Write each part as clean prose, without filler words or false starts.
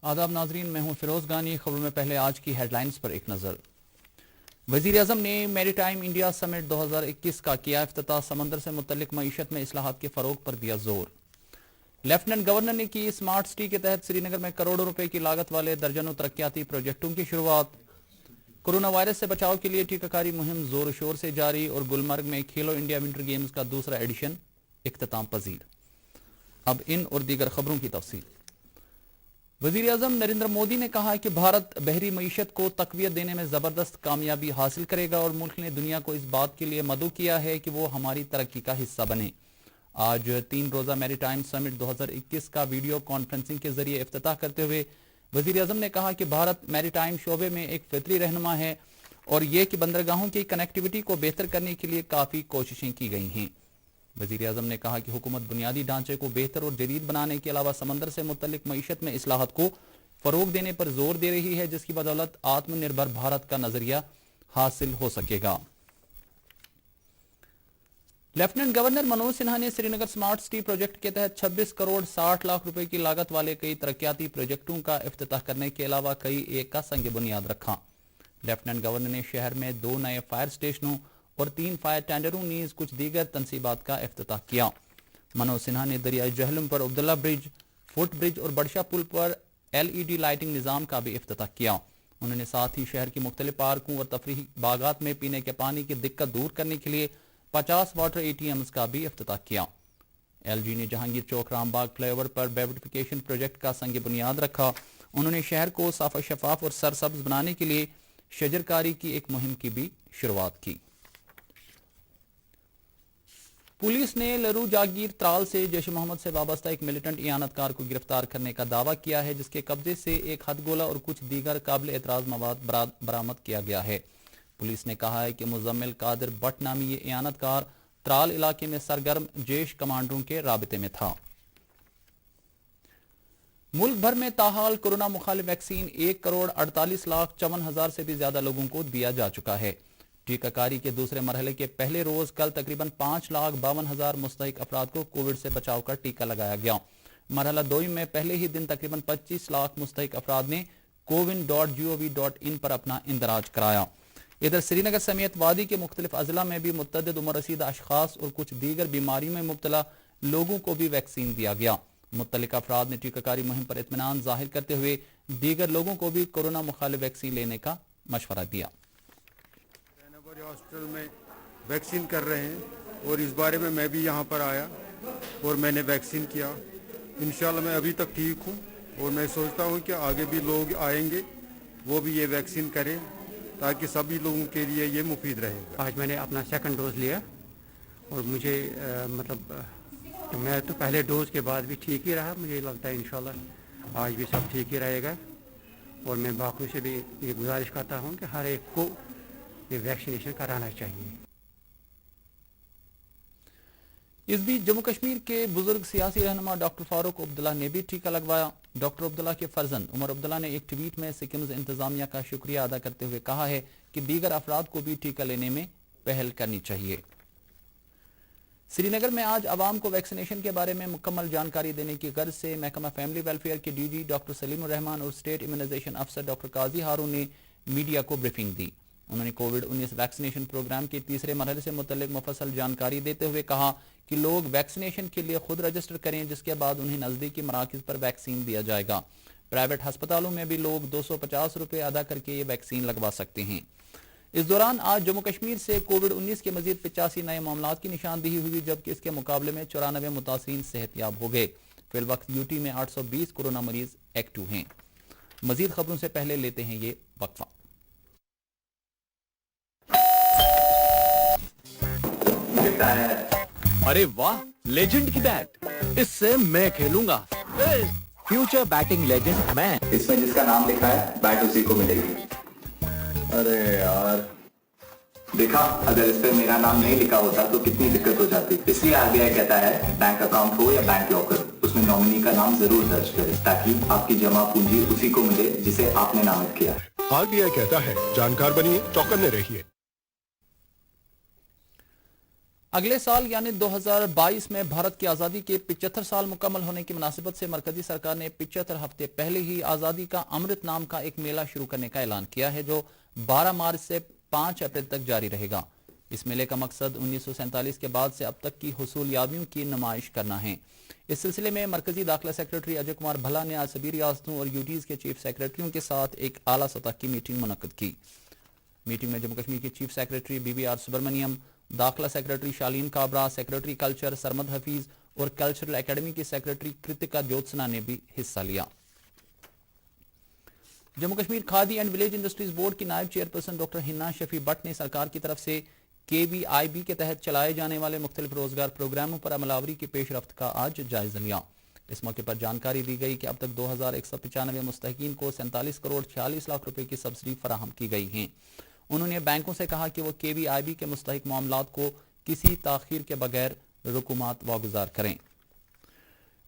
آداب ناظرین، میں ہوں فیروز گانی۔ خبروں میں پہلے آج کی ہیڈ لائنز پر ایک نظر۔ وزیر اعظم نے میری ٹائم انڈیا سمٹ 2021 کا کیا افتتاح، سمندر سے متعلق معیشت میں اصلاحات کے فروغ پر دیا زور۔ لیفٹننٹ گورنر نے کی اسمارٹ سٹی کے تحت سری نگر میں کروڑوں روپے کی لاگت والے درجنوں ترقیاتی پروجیکٹوں کی شروعات۔ کورونا وائرس سے بچاؤ کے لیے ٹیکہ کاری مہم زور و شور سے جاری، اور گلمرگ میں کھیلو انڈیا ونٹر گیمز کا دوسرا ایڈیشن اختتام پذیر۔ اب ان اور دیگر خبروں کی تفصیل۔ وزیر اعظم نریندر مودی نے کہا کہ بھارت بحری معیشت کو تقویت دینے میں زبردست کامیابی حاصل کرے گا، اور ملک نے دنیا کو اس بات کے لیے مدعو کیا ہے کہ وہ ہماری ترقی کا حصہ بنے۔ آج 3 روزہ میری ٹائم سمٹ 2021 کا ویڈیو کانفرنسنگ کے ذریعے افتتاح کرتے ہوئے وزیر اعظم نے کہا کہ بھارت میری ٹائم شعبے میں ایک فطری رہنما ہے، اور یہ کہ بندرگاہوں کی کنیکٹیوٹی کو بہتر کرنے کے لیے کافی کوششیں کی گئی ہیں۔ وزیر اعظم نے کہا کہ حکومت بنیادی ڈھانچے کو بہتر اور جدید بنانے کے علاوہ سمندر سے متعلق معیشت میں اصلاحات کو فروغ دینے پر زور دے رہی ہے، جس کی بدولت آتم نربھر بھارت کا نظریہ حاصل ہو سکے گا۔ لیفٹننٹ گورنر منوج سنہا نے سری نگر سمارٹ سٹی پروجیکٹ کے تحت 26 کروڑ 60 لاکھ روپے کی لاگت والے کئی ترقیاتی پروجیکٹوں کا افتتاح کرنے کے علاوہ کئی ایک کا سنگ بنیاد رکھا۔ لیفٹننٹ گورنر نے شہر میں 2 نئے فائر سٹیشنوں اور 3 فائر ٹینڈروں نیز کچھ دیگر تنصیبات کا افتتاح کیا۔ منوج سنہا نے دریائے جہلم پر عبداللہ برج، فٹ برج اور بڑشا پل پر LED لائٹنگ نظام کا بھی افتتاح کیا۔ انہوں نے ساتھ ہی شہر کی مختلف پارکوں اور تفریحی باغات میں پینے کے پانی کی دقت دور کرنے کے لیے 50 واٹر ATMs کا بھی افتتاح کیا۔ LG نے جہانگیر چوک رام باغ فلائی اوور پر بیوٹیفیکیشن پروجیکٹ کا سنگ بنیاد رکھا۔ انہوں نے شہر کو صاف و شفاف اور سرسبز بنانے کے لیے شجرکاری کی ایک مہم کی بھی شروعات کی۔ پولیس نے لرو جاگیر ترال سے جیش محمد سے وابستہ ایک ملیٹنٹ اعانت کار کو گرفتار کرنے کا دعویٰ کیا ہے، جس کے قبضے سے ایک ہتھ گولہ اور کچھ دیگر قابل اعتراض مواد برآمد کیا گیا ہے۔ پولیس نے کہا ہے کہ مزمل قادر بٹ نامی یہ اعانت کار ترال علاقے میں سرگرم جیش کمانڈروں کے رابطے میں تھا۔ ملک بھر میں تاحال کورونا مخالف ویکسین 1 کروڑ 48 لاکھ 54 ہزار سے بھی زیادہ لوگوں کو دیا جا چکا ہے۔ ٹیکہ کاری کے دوسرے مرحلے کے پہلے روز کل تقریباً 5,52,000 مستحق افراد کو کووڈ سے بچاؤ کا ٹیکہ لگایا گیا۔ مرحلہ دوئم میں پہلے ہی دن تقریباً 25 لاکھ مستحق افراد نے cowin.gov.in پر اپنا اندراج کرایا۔ ادھر سری نگر سمیت وادی کے مختلف اضلاع میں بھی متعدد عمر رسیدہ اشخاص اور کچھ دیگر بیماریوں میں مبتلا لوگوں کو بھی ویکسین دیا گیا۔ متعلقہ افراد نے ٹیکہ کاری مہم پر اطمینان ظاہر کرتے ہوئے دیگر لوگوں کو بھی کورونا مخالف ویکسین لینے کا مشورہ دیا۔ ہاسپٹل میں ویکسین کر رہے ہیں، اور اس بارے میں بھی یہاں پر آیا اور میں نے ویکسین کیا۔ انشاءاللہ میں ابھی تک ٹھیک ہوں، اور میں سوچتا ہوں کہ آگے بھی لوگ آئیں گے وہ بھی یہ ویکسین کریں تاکہ سبھی لوگوں کے لیے یہ مفید رہے گا۔ آج میں نے اپنا 2nd ڈوز لیا، اور مجھے میں تو پہلے ڈوز کے بعد بھی ٹھیک ہی رہا۔ مجھے لگتا ہے انشاءاللہ آج بھی سب ٹھیک ہی رہے گا، اور میں باقیوں سے بھی یہ گزارش کرتا ہوں کہ ہر ایک کو یہ ویکسینیشن کرانا چاہیے۔ اس بیچ جموں کشمیر کے بزرگ سیاسی رہنما ڈاکٹر فاروق عبداللہ نے بھی ٹیکہ لگوایا۔ ڈاکٹر عبداللہ کے فرزند عمر عبداللہ نے ایک ٹویٹ میں سکمز انتظامیہ کا شکریہ ادا کرتے ہوئے کہا ہے کہ دیگر افراد کو بھی ٹیکہ لینے میں پہل کرنی چاہیے۔ سری نگر میں آج عوام کو ویکسینیشن کے بارے میں مکمل جانکاری دینے کی غرض سے محکمہ فیملی ویلفیئر کے DG ڈاکٹر سلیم الرحمان اور اسٹیٹ امیونائزیشن افسر ڈاکٹر قاضی ہارون نے میڈیا کو بریفنگ دی۔ انہوں نے کووڈ-19 ویکسینیشن پروگرام کے تیسرے مرحلے سے متعلق مفصل جانکاری دیتے ہوئے کہا کہ لوگ ویکسینیشن کے لیے خود رجسٹر کریں، جس کے بعد انہیں نزدیکی مراکز پر ویکسین دیا جائے گا۔ پرائیویٹ ہسپتالوں میں بھی لوگ 250 روپے ادا کر کے یہ ویکسین لگوا سکتے ہیں۔ اس دوران آج جموں کشمیر سے کووڈ-19 کے مزید 85 نئے معاملات کی نشاندہی ہوئی، جبکہ اس کے مقابلے میں 94 متاثرین صحت یاب ہو گئے۔ فی الوقت UT میں 820 کورونا مریض ایکٹیو ہیں۔ مزید خبروں سے پہلے لیتے ہیں یہ وقفہ۔ ارے واہ، لیجنڈ کی بیٹ، اس سے میں کھیلوں گا۔ فیوچر بیٹنگ لیجنڈ میں، اس میں جس کا نام لکھا ہے بیٹ اسی کو ملے گی۔ ارے یار دیکھا، اگر اس پہ میرا نام نہیں لکھا ہوتا تو کتنی دقت ہو جاتی۔ اس لیے RBI کہتا ہے بینک اکاؤنٹ ہو یا بینک لاکر، اس میں نامنی کا نام ضرور درج کرے تاکہ آپ کی جمع پونجی اسی کو ملے جسے آپ نے نامزد کیا۔ RBI کہتا ہے جانکار بنیے، چوکنے رہیے۔ اگلے سال یعنی 2022 میں بھارت کی آزادی کے 75 سال مکمل ہونے کی مناسبت سے مرکزی سرکار نے 75 ہفتے پہلے ہی آزادی کا امرت نام کا ایک میلہ شروع کرنے کا اعلان کیا ہے جو 12 مارچ سے 5 اپریل تک جاری رہے گا۔ اس میلے کا مقصد 1947 کے بعد سے اب تک کی حصولیابیوں کی نمائش کرنا ہے۔ اس سلسلے میں مرکزی داخلہ سیکرٹری اجے کمار بھلا نے آج سبھی ریاستوں اور یوٹیز کے چیف سیکرٹریوں کے ساتھ ایک اعلیٰ سطح کی میٹنگ منعقد کی۔ میٹنگ میں جموں کشمیر کے chief secretary B V R Subrahmanyam, داخلہ secretary Shaleen Kabra, secretary culture Sarmad Hafeez اور کلچرل اکیڈمی کی سیکرٹری کرتکا جوتسنا نے بھی حصہ لیا۔ Jammu Kashmir Khadi and village industries board کی نائب چیئرپرسن ڈاکٹر ہنا شفیع بٹ نے سرکار کی طرف سے KVIB کے تحت چلائے جانے والے مختلف روزگار پروگراموں پر عمل آوری کی پیش رفت کا آج جائزہ لیا۔ اس موقع پر جانکاری دی گئی کہ اب تک 2195 مستحقین کو 47 کروڑ 46 لاکھ روپے کی سبسڈی فراہم کی گئی ہیں۔ انہوں نے بینکوں سے کہا کہ وہ KVIB کے مستحق معاملات کو کسی تاخیر کے بغیر رقومات واگزار کریں۔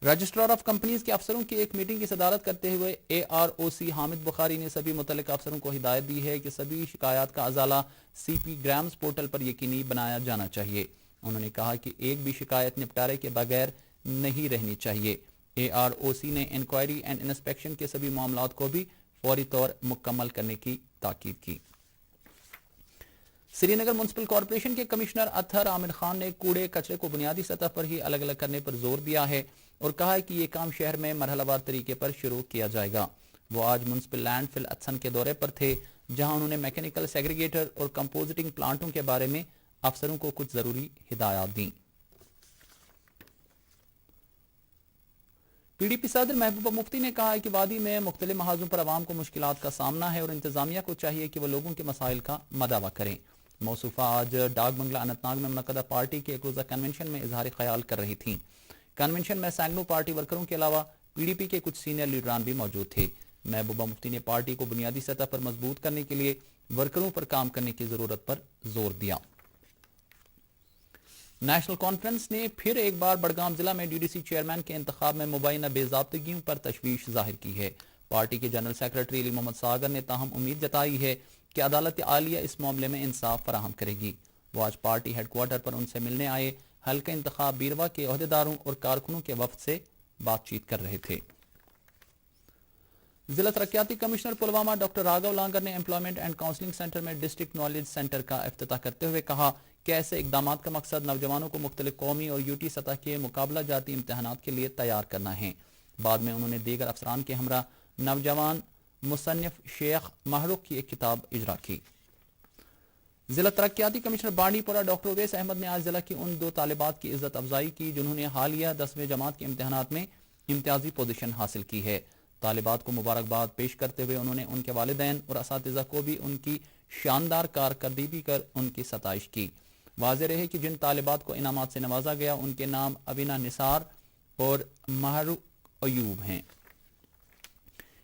رجسٹرار آف کمپنیز کے افسروں کی ایک میٹنگ کی صدارت کرتے ہوئے AROC حامد بخاری نے سبھی متعلقہ افسروں کو ہدایت دی ہے کہ سبھی شکایات کا ازالہ CP گرامز پورٹل پر یقینی بنایا جانا چاہیے۔ انہوں نے کہا کہ ایک بھی شکایت نپٹارے کے بغیر نہیں رہنی چاہیے۔ AROC نے انکوائری اینڈ انسپیکشن کے سبھی معاملات کو بھی فوری طور مکمل کرنے کی تاکید کی۔ سری نگر میونسپل کارپوریشن کے کمشنر اطہر عامر خان نے کوڑے کچرے کو بنیادی سطح پر ہی الگ الگ کرنے پر زور دیا ہے اور کہا ہے کہ یہ کام شہر میں مرحلہ وار طریقے پر شروع کیا جائے گا۔ وہ آج میونسپل لینڈ فل اتھن کے دورے پر تھے جہاں انہوں نے میکینیکل سیگریگیٹر اور کمپوزٹنگ پلانٹوں کے بارے میں افسروں کو کچھ ضروری ہدایات دیں۔ PDP صدر محبوبہ مفتی نے کہا ہے کہ وادی میں مختلف محاذوں پر عوام کو مشکلات کا سامنا ہے اور انتظامیہ کو چاہیے کہ وہ لوگوں کے مسائل کا مداوع کریں۔ موصوفہ آج ڈاک بنگلہ اننت ناگ میں منعقدہ پارٹی کے ایک روزہ کنونشن میں اظہار خیال کر رہی تھیں۔ کنونشن میں سینکڑوں پارٹی ورکروں کے علاوہ PDP کے کچھ سینئر لیڈران بھی موجود تھے۔ محبوبہ مفتی نے پارٹی کو بنیادی سطح پر مضبوط کرنے کے لیے ورکروں پر کام کرنے کی ضرورت پر زور دیا۔ نیشنل کانفرنس نے پھر ایک بار بڑگام ضلع میں DDC چیئرمین کے انتخاب میں مبینہ بے ضابطگیوں پر تشویش ظاہر کی ہے۔ پارٹی کے جنرل سیکرٹری علی محمد ساگر نے تاہم امید جتائی ہے کہ عدالت عالیہ اس معاملے میں انصاف فراہم کرے گی۔ وہ آج پارٹی ہیڈ کوارٹر پر ان سے ملنے آئے حلقہ انتخاب بیروا کے عہدیداروں اور کارکنوں کے وفد سے بات چیت کر رہے تھے۔ ضلع ترقیاتی commissioner Pulwama doctor Raghav longer نے امپلائمنٹ اینڈ کاؤنسلنگ سینٹر میں ڈسٹرکٹ نالج سینٹر کا افتتاح کرتے ہوئے کہا کہ ایسے اقدامات کا مقصد نوجوانوں کو مختلف قومی اور UT سطح کے مقابلہ جاتی امتحانات کے لیے تیار کرنا ہے۔ بعد میں انہوں نے دیگر افسران کے ہمراہ نوجوان مصنف شیخ محروق کی ایک کتاب اجرا کی۔ ضلع ترقیاتی کمشنر بانڈی پورہ ڈاکٹر اویس احمد نے آج ضلع کی ان 2 طالبات کی عزت افزائی کی جنہوں نے حالیہ 10ویں جماعت کے امتحانات میں امتیازی پوزیشن حاصل کی ہے۔ طالبات کو مبارکباد پیش کرتے ہوئے انہوں نے ان کے والدین اور اساتذہ کو بھی ان کی شاندار کارکردگی کر ان کی ستائش کی۔ واضح رہے کہ جن طالبات کو انعامات سے نوازا گیا ان کے نام ابینا نثار اور مہرو ایوب ہیں۔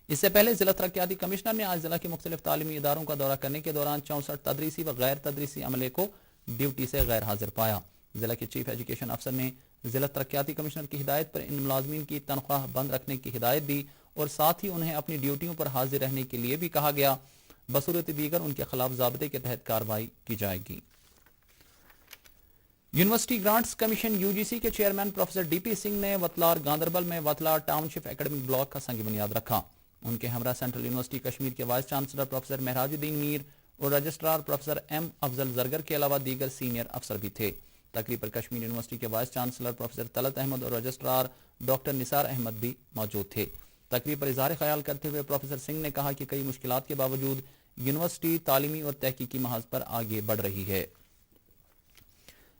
اس سے پہلے ضلع ترقیاتی کمشنر نے آج ضلع کے مختلف تعلیمی اداروں کا دورہ کرنے کے دوران 64 تدریسی و غیر تدریسی عملے کو ڈیوٹی سے غیر حاضر پایا۔ ضلع کے چیف ایجوکیشن افسر نے ضلع ترقیاتی کمشنر کی ہدایت پر ان ملازمین کی تنخواہ بند رکھنے کی ہدایت دی اور ساتھ ہی انہیں اپنی ڈیوٹیوں پر حاضر رہنے کے لیے بھی کہا گیا۔ بصورت دیگر ان کے خلاف ضابطے کے تحت کارروائی کی جائے گی۔ یونیورسٹی گرانٹس کمیشن UGC کے چیئرمین پروفیسر DP سنگھ نے وتلار گاندربل میں وتلار ٹاؤن شپ اکیڈمک بلاک کا سنگ بنیاد رکھا۔ ان کے ہمراہ سینٹرل یونیورسٹی کشمیر کے vice chancellor professor Maharaj Uddin Mir اور registrar professor M Afzal Zargar کے علاوہ دیگر سینئر افسر بھی تھے۔ تقریب پر کشمیر یونیورسٹی کے vice chancellor professor Talat Ahmad اور رجسٹرار ڈاکٹر نثار احمد بھی موجود تھے۔ تقریب پر اظہار خیال کرتے ہوئے پروفیسر سنگھ نے کہا کہ کئی مشکلات کے باوجود یونیورسٹی تعلیمی اور تحقیقی محاذ پر آگے بڑھ رہی ہے۔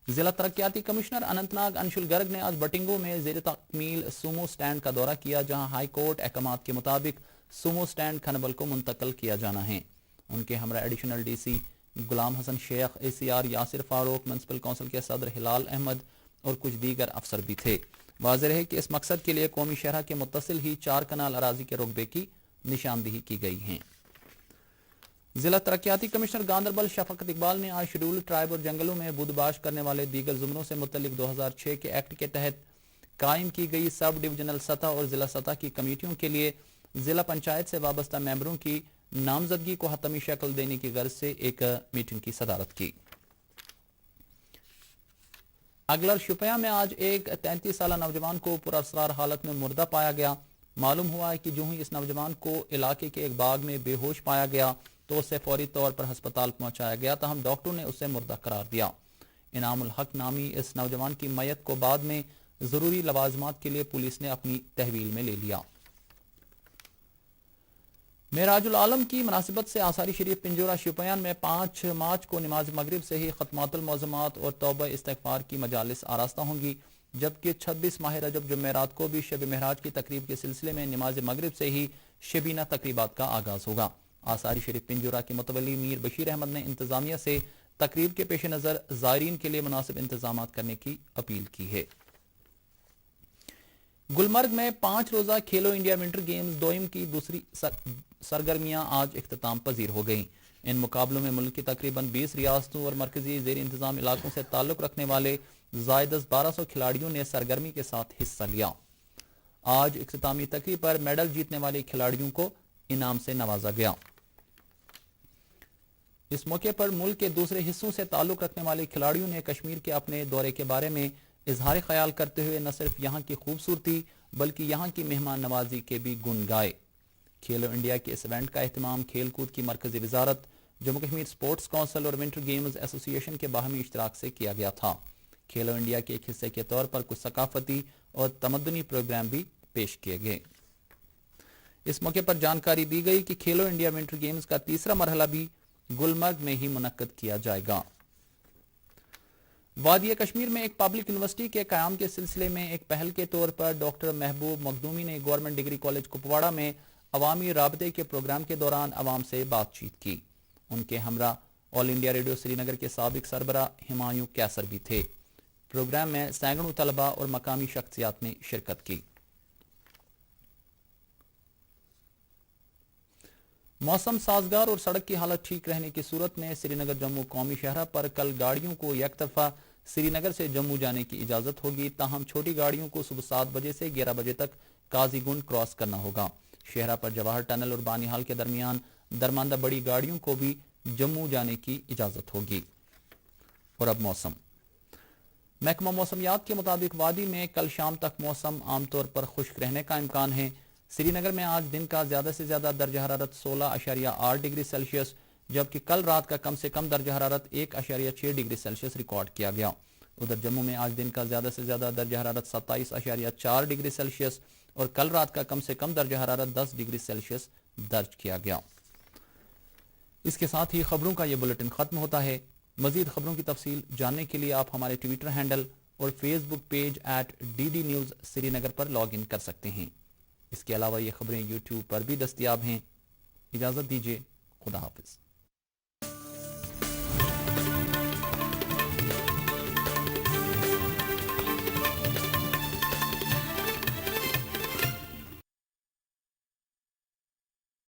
ضلع ترقیاتی کمشنر اننت ناگ انشل گرگ نے آج بٹنگو میں زیر تکمیل سومو سٹینڈ کا دورہ کیا جہاں ہائی کورٹ احکامات کے مطابق سومو سٹینڈ کھنبل کو منتقل کیا جانا ہے۔ ان کے ہمراہ ایڈیشنل DC غلام حسن شیخ، ACR یاسر فاروق، میونسپل کونسل کے صدر ہلال احمد اور کچھ دیگر افسر بھی تھے۔ واضح رہے کہ اس مقصد کے لیے قومی شاہراہ کے متصل ہی 4 کنال اراضی کے رقبے کی نشاندہی کی گئی ہے۔ ضلع ترقیاتی کمشنر گاندربل شفقت اقبال نے آج شیڈول ٹرائب اور جنگلوں میں بودباش کرنے والے دیگر زمروں سے متعلق 2006 کے ایکٹ کے تحت قائم کی گئی سب ڈویژنل سطح اور ضلع سطح کی کمیٹیوں کے لیے ضلع پنچایت سے وابستہ ممبروں کی نامزدگی کو حتمی شکل دینے کی غرض سے ایک میٹنگ کی صدارت کی۔ اگلر شپیاں میں آج ایک 33 سالہ نوجوان کو پراسرار حالت میں مردہ پایا گیا۔ معلوم ہوا ہے کہ جو ہی اس نوجوان کو علاقے کے ایک باغ میں بے ہوش پایا گیا تو اسے فوری طور پر ہسپتال پہنچایا گیا، تاہم ڈاکٹروں نے اسے مردہ قرار دیا۔ انعام الحق نامی اس نوجوان کی میت کو بعد میں ضروری لوازمات کے لیے پولیس نے اپنی تحویل میں لے لیا۔ معراج العالم کی مناسبت سے آثاری شریف پنجورہ شوپیان میں 5 مارچ کو نماز مغرب سے ہی ختمات المعظمات اور توبہ استغفار کی مجالس آراستہ ہوں گی، جبکہ 26 ماہ رجب جمعرات کو بھی شب معراج کی تقریب کے سلسلے میں نماز مغرب سے ہی شبینہ تقریبات کا آغاز ہوگا۔ آثاری شریف پنجورہ کے متولی میر بشیر احمد نے انتظامیہ سے تقریب کے پیش نظر زائرین کے لیے مناسب انتظامات کرنے کی اپیل کی ہے۔ گلمرگ میں 5 روزہ کھیلو انڈیا ونٹر گیمز دوئم کی دوسری سرگرمیاں آج اختتام پذیر ہو گئیں۔ ان مقابلوں میں ملک کی تقریباً 20 ریاستوں اور مرکزی زیر انتظام علاقوں سے تعلق رکھنے والے زائد از 1200 کھلاڑیوں نے سرگرمی کے ساتھ حصہ لیا۔ آج اختتامی تقریب پر میڈل جیتنے والے کھلاڑیوں کو انعام سے نوازا گیا۔ اس موقع پر ملک کے دوسرے حصوں سے تعلق رکھنے والے کھلاڑیوں نے کشمیر کے اپنے دورے کے بارے میں اظہار خیال کرتے ہوئے نہ صرف یہاں کی خوبصورتی بلکہ یہاں کی مہمان نوازی کے بھی گن گائے۔ کھیلو انڈیا کے اس ایونٹ کا اہتمام کھیل کود کی مرکزی وزارت، جموں کشمیر سپورٹس کونسل اور ونٹر گیمز ایسوسی ایشن کے باہمی اشتراک سے کیا گیا تھا۔ کھیلو انڈیا کے ایک حصے کے طور پر کچھ ثقافتی اور تمدنی پروگرام بھی پیش کیے گئے۔ اس موقع پر جانکاری دی گئی کہ کھیلو انڈیا ونٹر گیمز کا تیسرا مرحلہ بھی گلمرگ میں ہی منعقد کیا جائے گا۔ وادی کشمیر میں ایک پبلک یونیورسٹی کے قیام کے سلسلے میں ایک پہل کے طور پر ڈاکٹر محبوب مخدومی نے گورنمنٹ ڈگری کالج کپواڑہ میں عوامی رابطے کے پروگرام کے دوران عوام سے بات چیت کی۔ ان کے ہمراہ آل انڈیا ریڈیو سری نگر کے سابق سربراہ ہمایوں کیسر بھی تھے۔ پروگرام میں سینکڑوں طلباء اور مقامی شخصیات نے شرکت کی۔ موسم سازگار اور سڑک کی حالت ٹھیک رہنے کی صورت میں سری نگر جموں قومی شاہراہ پر کل گاڑیوں کو یک طرفہ سری نگر سے جموں جانے کی اجازت ہوگی، تاہم چھوٹی گاڑیوں کو صبح 7 بجے سے 11 بجے تک قاضی گنڈ کراس کرنا ہوگا۔ شاہراہ پر جواہر ٹنل اور بانیہال کے درمیان درماندہ بڑی گاڑیوں کو بھی جموں جانے کی اجازت ہوگی۔ اور اب موسم۔ محکمہ موسمیات کے مطابق وادی میں کل شام تک موسم عام طور پر خشک رہنے کا امکان ہے۔ سری نگر میں آج دن کا زیادہ سے زیادہ درجہ حرارت 16.8 ڈگری سیلسیس جبکہ کل رات کا کم سے کم درجہ حرارت 1.6 ڈگری سیلسیس ریکارڈ کیا گیا۔ ادھر جموں میں آج دن کا زیادہ سے زیادہ درجہ حرارت 27.4 ڈگری سیلسیس اور کل رات کا کم سے کم درجہ حرارت 10 ڈگری سیلسیس درج کیا گیا۔ اس کے ساتھ ہی خبروں کا یہ بلیٹن ختم ہوتا ہے۔ مزید خبروں کی تفصیل جاننے کے لیے آپ ہمارے ٹویٹر ہینڈل اور Facebook page @DD News Srinagar پر لاگ ان کر سکتے ہیں۔ اس کے علاوہ یہ خبریں یوٹیوب پر بھی دستیاب ہیں۔ اجازت دیجیے، خدا حافظ۔